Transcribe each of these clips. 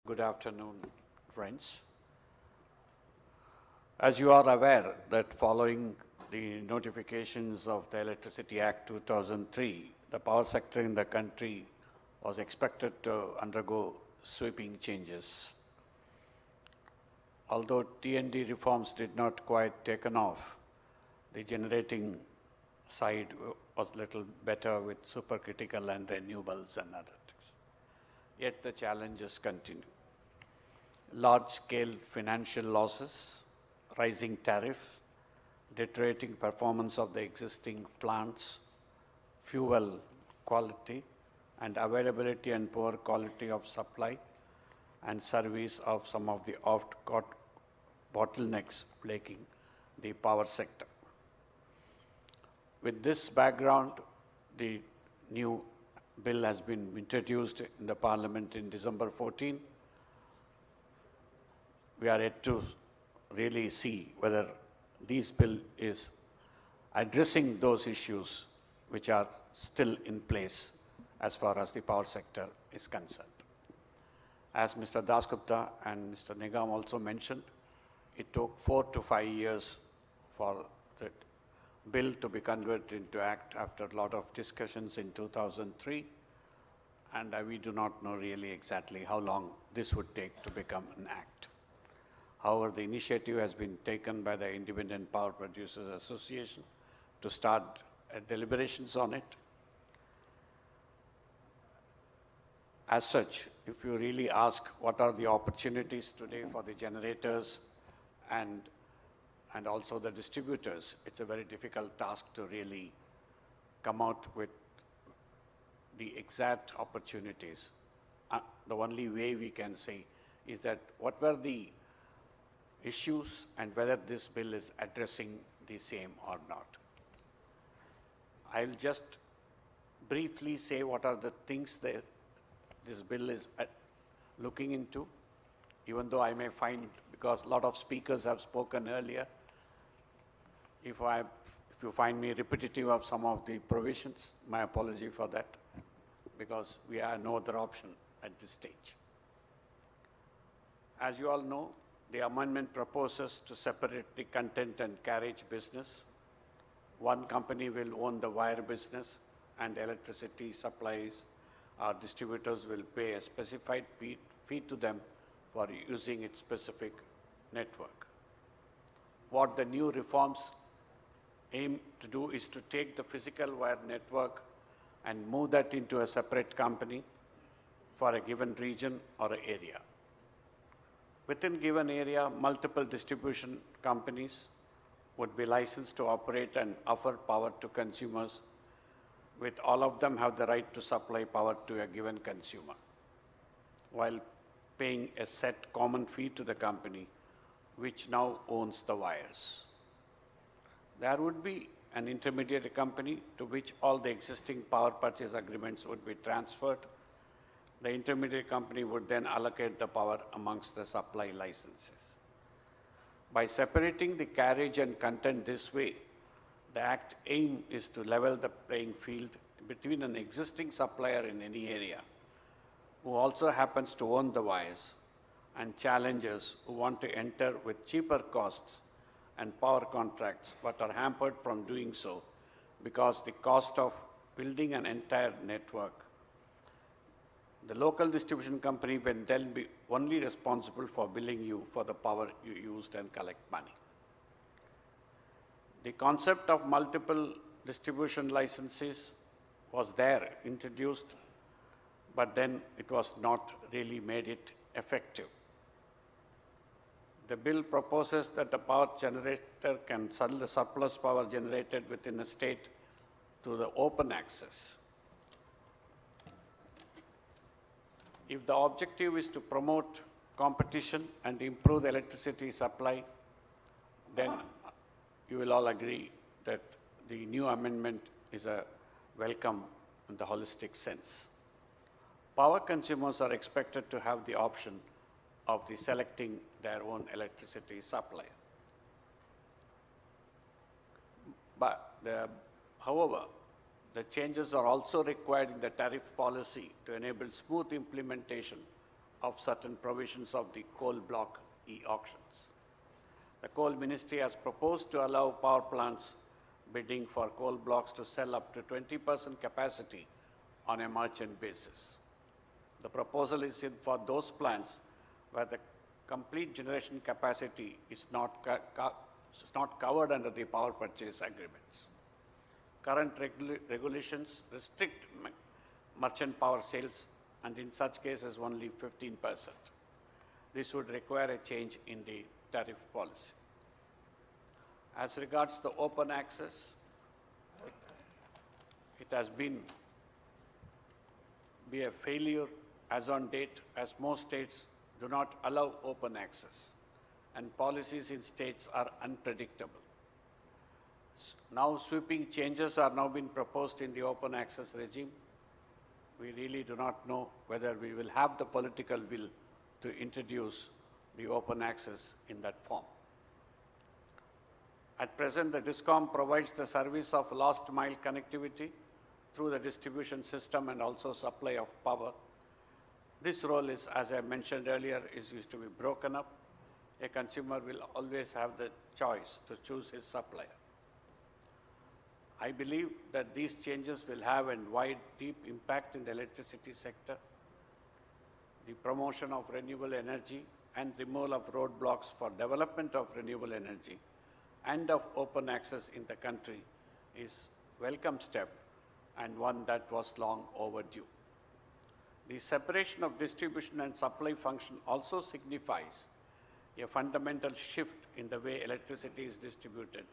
Good afternoon, friends. As you are aware that following the notifications of the Electricity Act 2003, the power sector in the country was expected to undergo sweeping changes. Although T&D reforms did not quite taken off, the generating side was little better with supercritical and renewables and other things. Yet the challenges continue. Large-scale financial losses, rising tariff, deteriorating performance of the existing plants, fuel quality and availability and poor quality of supply and service of some of the oft-caught bottlenecks plaguing the power sector. With this background, the new bill has been introduced in the Parliament in December 14. We are yet to really see whether this bill is addressing those issues which are still in place as far as the power sector is concerned. As Mr. Dasgupta and Mr. Nigam also mentioned, it took 4 to 5 years for the bill to be converted into act after a lot of discussions in 2003, and we do not know really exactly how long this would take to become an act. However, the initiative has been taken by the Independent Power Producers Association to start deliberations on it. As such, if you really ask what are the opportunities today for the generators and also the distributors, it's a very difficult task to really come out with the exact opportunities. The only way we can say is that what were the issues and whether this bill is addressing the same or not. I'll just briefly say what are the things that this bill is looking into, even though I may find, because a lot of speakers have spoken earlier, if you find me repetitive of some of the provisions, my apology for that, because we have no other option at this stage. As you all know, the amendment proposes to separate the content and carriage business. One company will own the wire business and electricity supplies. Our distributors will pay a specified fee to them for using its specific network. What the new reforms aim to do is to take the physical wire network and move that into a separate company for a given region or area. Within given area, multiple distribution companies would be licensed to operate and offer power to consumers, with all of them have the right to supply power to a given consumer, while paying a set common fee to the company, which now owns the wires. There would be an intermediary company to which all the existing power purchase agreements would be transferred. The intermediary company would then allocate the power amongst the supply licenses. By separating the carriage and content this way, the Act aim is to level the playing field between an existing supplier in any area who also happens to own the wires and challengers who want to enter with cheaper costs and power contracts but are hampered from doing so because the cost of building an entire network. The local distribution company will then be only responsible for billing you for the power you used and collect money. The concept of multiple distribution licenses was there, introduced, but then it was not really made it effective. The bill proposes that the power generator can sell the surplus power generated within a state through the open access. If the objective is to promote competition and improve the electricity supply, then you will all agree that the new amendment is a welcome in the holistic sense. Power consumers are expected to have the option of selecting their own electricity supplier. However, The changes are also required in the tariff policy to enable smooth implementation of certain provisions of the coal block e-auctions. The Coal Ministry has proposed to allow power plants bidding for coal blocks to sell up to 20% capacity on a merchant basis. The proposal is for those plants where the complete generation capacity is not covered under the power purchase agreements. Current regulations restrict merchant power sales, and in such cases only 15%. This would require a change in the tariff policy. As regards the open access, it has been a failure as on date, as most states do not allow open access, and policies in states are unpredictable. Now sweeping changes are now being proposed in the open access regime. We really do not know whether we will have the political will to introduce the open access in that form. At present, the DESCON provides the service of last mile connectivity through the distribution system and also supply of power. This role is, as I mentioned earlier, is used to be broken up. A consumer will always have the choice to choose his supplier. I believe that these changes will have a wide, deep impact in the electricity sector. The promotion of renewable energy and removal of roadblocks for development of renewable energy and of open access in the country is a welcome step and one that was long overdue. The separation of distribution and supply function also signifies a fundamental shift in the way electricity is distributed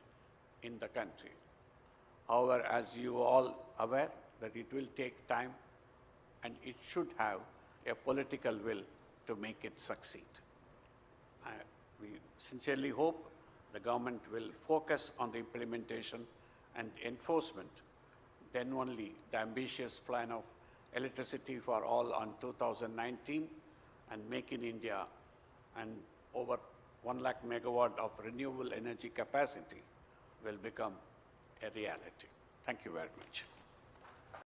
in the country. However, as you all aware, that it will take time and it should have a political will to make it succeed. We sincerely hope the government will focus on the implementation and enforcement, then only the ambitious plan of electricity for all on 2019 and Make in India and over 1 lakh megawatt of renewable energy capacity will become a reality. Thank you very much.